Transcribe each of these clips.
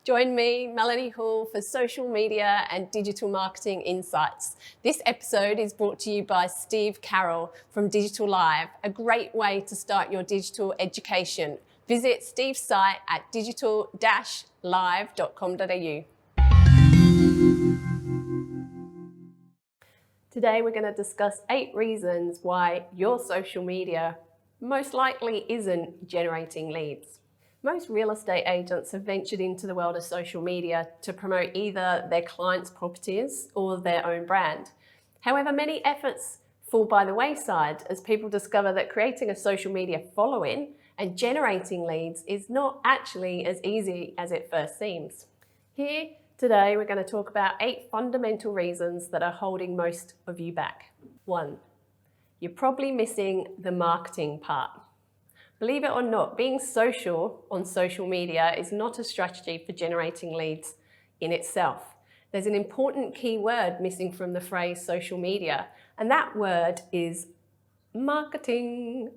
Join me, Melanie Hall, for social media and digital marketing insights. This episode is brought to you by Steve Carroll from Digital Live, a great way to start your digital education. Visit Steve's site at digital-live.com.au. Today we're going to discuss 8 reasons why your social media most likely isn't generating leads. Most real estate agents have ventured into the world of social media to promote either their clients' properties or their own brand. However, many efforts fall by the wayside as people discover that creating a social media following and generating leads is not actually as easy as it first seems. Here today, we're going to talk about 8 fundamental reasons that are holding most of you back. 1. You're probably missing the marketing part. Believe it or not, being social on social media is not a strategy for generating leads in itself. There's an important key word missing from the phrase social media, and that word is marketing.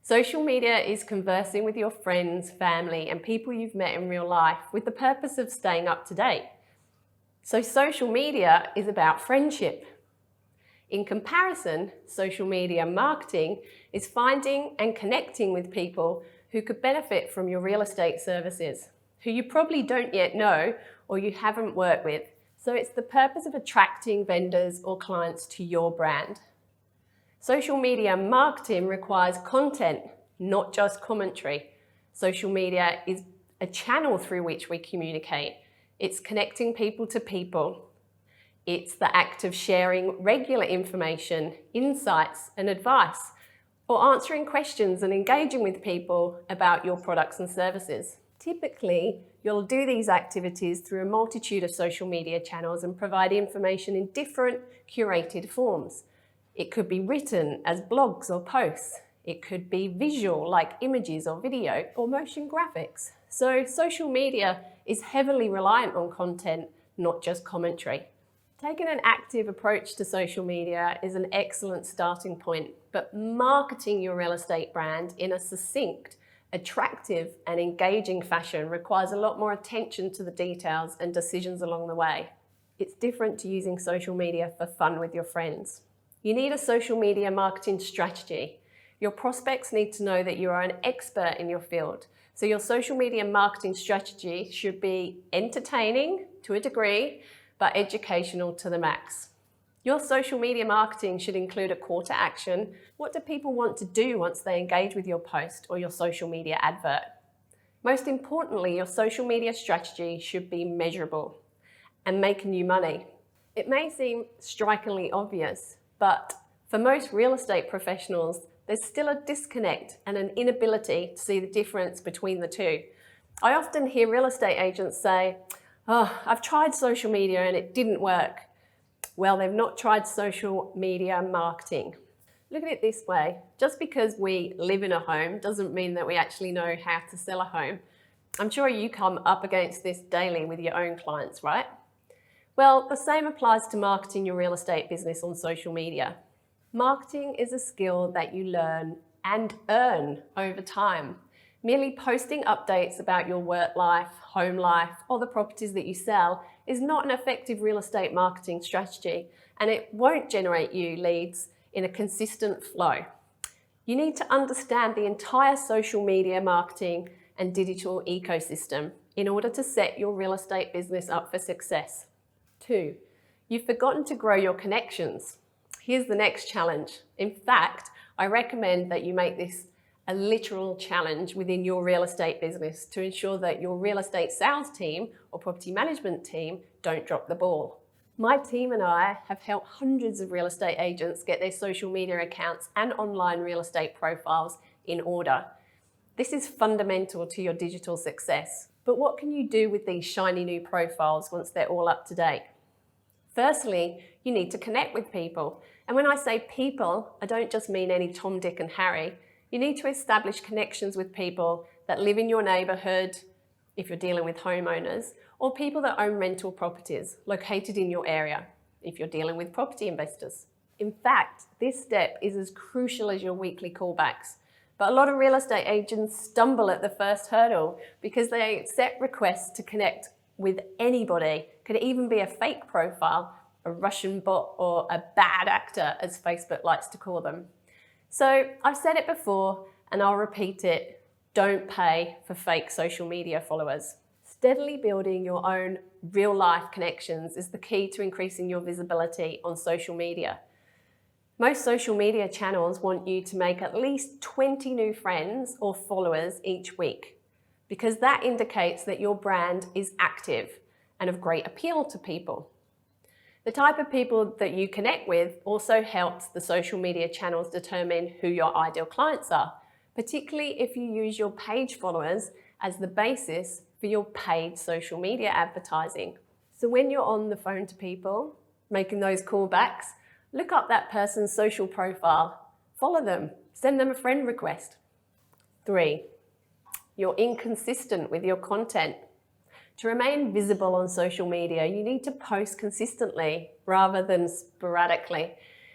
Social media is conversing with your friends, family, and people you've met in real life with the purpose of staying up to date. So social media is about friendship. In comparison, social media marketing is finding and connecting with people who could benefit from your real estate services, who you probably don't yet know or you haven't worked with. So it's the purpose of attracting vendors or clients to your brand. Social media marketing requires content, not just commentary. Social media is a channel through which we communicate. It's connecting people to people. It's the act of sharing regular information, insights, and advice, or answering questions and engaging with people about your products and services. Typically, you'll do these activities through a multitude of social media channels and provide information in different curated forms. It could be written as blogs or posts. It could be visual, like images or video, or motion graphics. So social media is heavily reliant on content, not just commentary. Taking an active approach to social media is an excellent starting point, but marketing your real estate brand in a succinct, attractive, and engaging fashion requires a lot more attention to the details and decisions along the way. It's different to using social media for fun with your friends. You need a social media marketing strategy. Your prospects need to know that you are an expert in your field. So your social media marketing strategy should be entertaining to a degree, but educational to the max. Your social media marketing should include a call to action. What do people want to do once they engage with your post or your social media advert? Most importantly, your social media strategy should be measurable and making you money. It may seem strikingly obvious, but for most real estate professionals, there's still a disconnect and an inability to see the difference between the two. I often hear real estate agents say, "Oh, I've tried social media and it didn't work." Well, they've not tried social media marketing. Look at it this way. Just because we live in a home doesn't mean that we actually know how to sell a home. I'm sure you come up against this daily with your own clients, right? Well, the same applies to marketing your real estate business on social media. Marketing is a skill that you learn and earn over time. Merely posting updates about your work life, home life, or the properties that you sell is not an effective real estate marketing strategy, and it won't generate you leads in a consistent flow. You need to understand the entire social media marketing and digital ecosystem in order to set your real estate business up for success. 2, you've forgotten to grow your connections. Here's the next challenge. In fact, I recommend that you make this a literal challenge within your real estate business to ensure that your real estate sales team or property management team don't drop the ball. My team and I have helped hundreds of real estate agents get their social media accounts and online real estate profiles in order. This is fundamental to your digital success. But what can you do with these shiny new profiles once they're all up to date? Firstly, you need to connect with people. And when I say people, I don't just mean any Tom, Dick, and Harry. You need to establish connections with people that live in your neighbourhood, if you're dealing with homeowners, or people that own rental properties located in your area, if you're dealing with property investors. In fact, this step is as crucial as your weekly callbacks. But a lot of real estate agents stumble at the first hurdle because they accept requests to connect with anybody. Could even be a fake profile, a Russian bot, or a bad actor, as Facebook likes to call them. So I've said it before and I'll repeat it. Don't pay for fake social media followers. Steadily building your own real-life connections is the key to increasing your visibility on social media. Most social media channels want you to make at least 20 new friends or followers each week, because that indicates that your brand is active and of great appeal to people. The type of people that you connect with also helps the social media channels determine who your ideal clients are, particularly if you use your page followers as the basis for your paid social media advertising. So when you're on the phone to people, making those callbacks, look up that person's social profile, follow them, send them a friend request. 3, you're inconsistent with your content. To remain visible on social media, you need to post consistently rather than sporadically.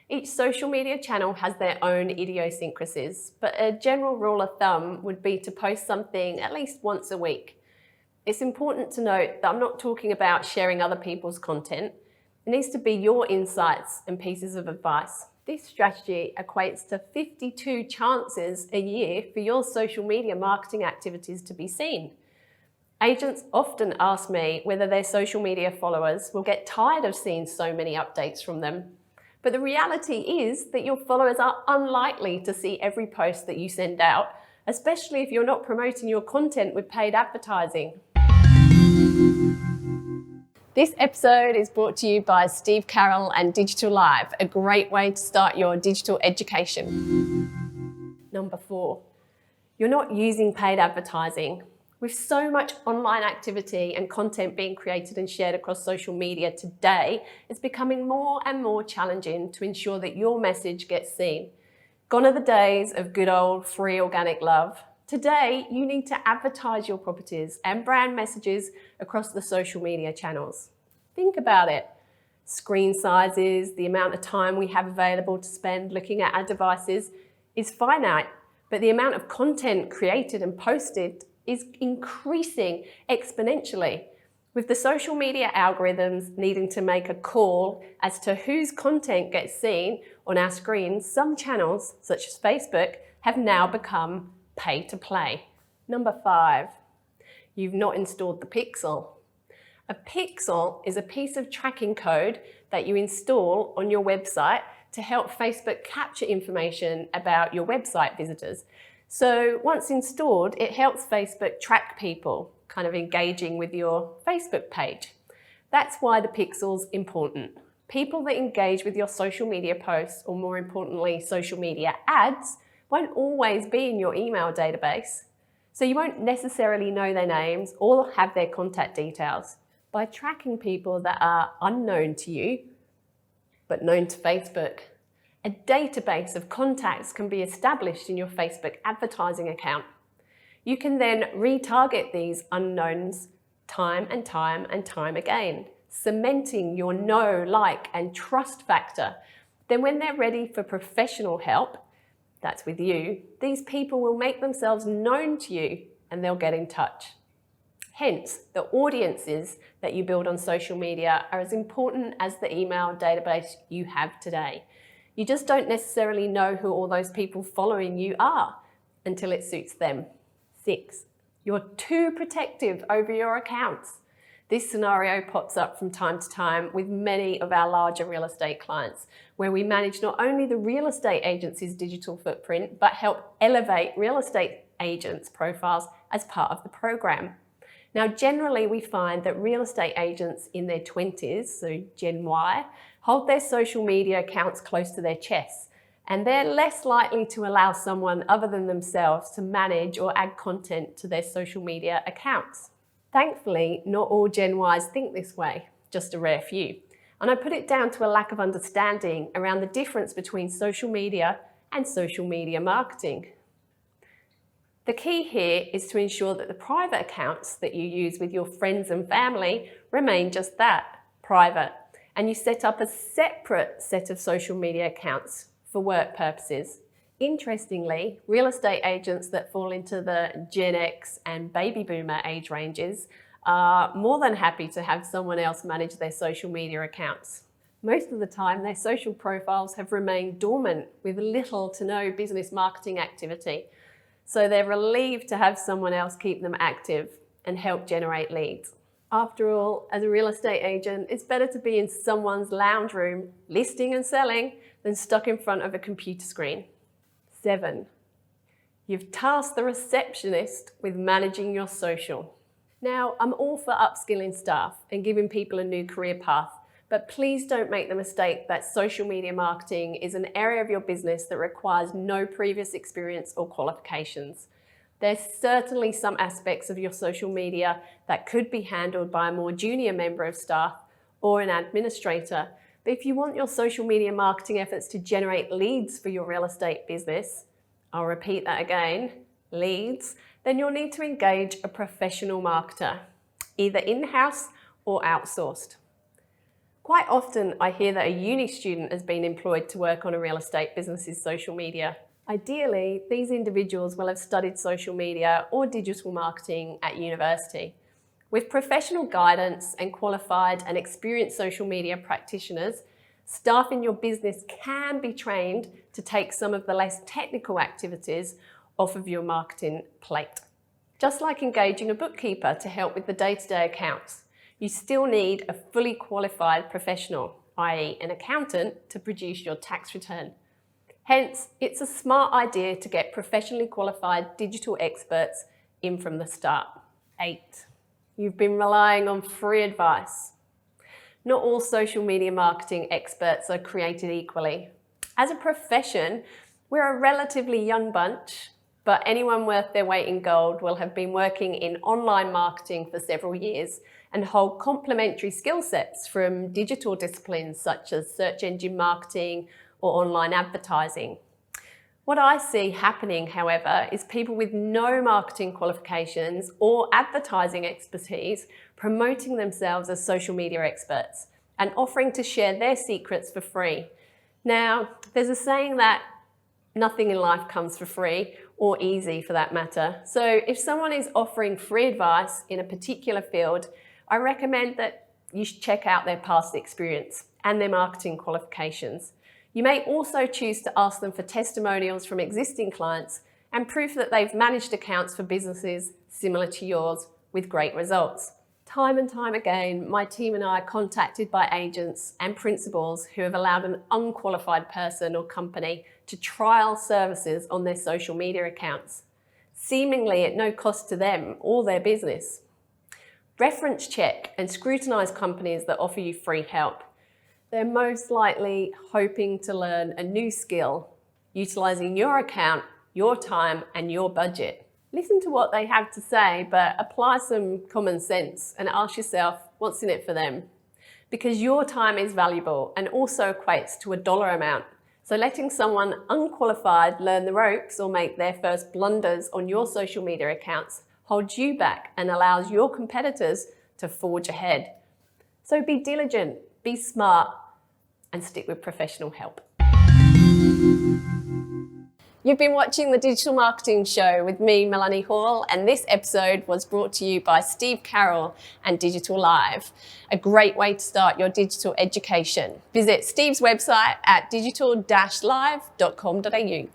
Each social media channel has their own idiosyncrasies, but a general rule of thumb would be to post something at least once a week. It's important to note that I'm not talking about sharing other people's content. It needs to be your insights and pieces of advice. This strategy equates to 52 chances a year for your social media marketing activities to be seen. Agents often ask me whether their social media followers will get tired of seeing so many updates from them. But the reality is that your followers are unlikely to see every post that you send out, especially if you're not promoting your content with paid advertising. This episode is brought to you by Steve Carroll and Digital Live, a great way to start your digital education. Number 4, you're not using paid advertising. With so much online activity and content being created and shared across social media today, it's becoming more and more challenging to ensure that your message gets seen. Gone are the days of good old free organic love. Today, you need to advertise your properties and brand messages across the social media channels. Think about it. Screen sizes, the amount of time we have available to spend looking at our devices is finite, but the amount of content created and posted is increasing exponentially. With the social media algorithms needing to make a call as to whose content gets seen on our screens, some channels, such as Facebook, have now become pay to play. Number 5, you've not installed the pixel. A pixel is a piece of tracking code that you install on your website to help Facebook capture information about your website visitors. So once installed, it helps Facebook track people kind of engaging with your Facebook page. That's why the pixel's important. People that engage with your social media posts, or more importantly, social media ads, won't always be in your email database. So you won't necessarily know their names or have their contact details. By tracking people that are unknown to you, but known to Facebook, a database of contacts can be established in your Facebook advertising account. You can then retarget these unknowns time and time and time again, cementing your know, like, and trust factor. Then when they're ready for professional help, that's with you, these people will make themselves known to you and they'll get in touch. Hence, the audiences that you build on social media are as important as the email database you have today. You just don't necessarily know who all those people following you are until it suits them. 6, you're too protective over your accounts. This scenario pops up from time to time with many of our larger real estate clients, where we manage not only the real estate agency's digital footprint, but help elevate real estate agents' profiles as part of the program. Now, generally, we find that real estate agents in their 20s, so Gen Y, hold their social media accounts close to their chests, and they're less likely to allow someone other than themselves to manage or add content to their social media accounts. Thankfully, not all Gen Ys think this way, just a rare few. And I put it down to a lack of understanding around the difference between social media and social media marketing. The key here is to ensure that the private accounts that you use with your friends and family remain just that, private, and you set up a separate set of social media accounts for work purposes. Interestingly, real estate agents that fall into the Gen X and baby boomer age ranges are more than happy to have someone else manage their social media accounts. Most of the time, their social profiles have remained dormant with little to no business marketing activity. So they're relieved to have someone else keep them active and help generate leads. After all, as a real estate agent, it's better to be in someone's lounge room listing and selling than stuck in front of a computer screen. 7. You've tasked the receptionist with managing your social. Now, I'm all for upskilling staff and giving people a new career path, but please don't make the mistake that social media marketing is an area of your business that requires no previous experience or qualifications. There's certainly some aspects of your social media that could be handled by a more junior member of staff or an administrator. But if you want your social media marketing efforts to generate leads for your real estate business, I'll repeat that again, leads, then you'll need to engage a professional marketer, either in-house or outsourced. Quite often, I hear that a uni student has been employed to work on a real estate business's social media. Ideally, these individuals will have studied social media or digital marketing at university. With professional guidance and qualified and experienced social media practitioners, staff in your business can be trained to take some of the less technical activities off of your marketing plate. Just like engaging a bookkeeper to help with the day-to-day accounts, you still need a fully qualified professional, i.e. an accountant, to produce your tax return. Hence, it's a smart idea to get professionally qualified digital experts in from the start. 8. You've been relying on free advice. Not all social media marketing experts are created equally. As a profession, we're a relatively young bunch, but anyone worth their weight in gold will have been working in online marketing for several years and hold complementary skill sets from digital disciplines such as search engine marketing or online advertising. What I see happening, however, is people with no marketing qualifications or advertising expertise promoting themselves as social media experts and offering to share their secrets for free. Now, there's a saying that nothing in life comes for free, or easy for that matter. So if someone is offering free advice in a particular field, I recommend that you should check out their past experience and their marketing qualifications. You may also choose to ask them for testimonials from existing clients and proof that they've managed accounts for businesses similar to yours with great results. Time and time again, my team and I are contacted by agents and principals who have allowed an unqualified person or company to trial services on their social media accounts, seemingly at no cost to them or their business. Reference check and scrutinise companies that offer you free help. They're most likely hoping to learn a new skill, utilising your account, your time and your budget. Listen to what they have to say, but apply some common sense and ask yourself what's in it for them. Because your time is valuable and also equates to a dollar amount. So letting someone unqualified learn the ropes or make their first blunders on your social media accounts holds you back and allows your competitors to forge ahead. So be diligent, be smart, and stick with professional help. You've been watching the Digital Marketing Show with me, Melanie Hall, and this episode was brought to you by Steve Carroll and Digital Live, a great way to start your digital education. Visit Steve's website at digital-live.com.au.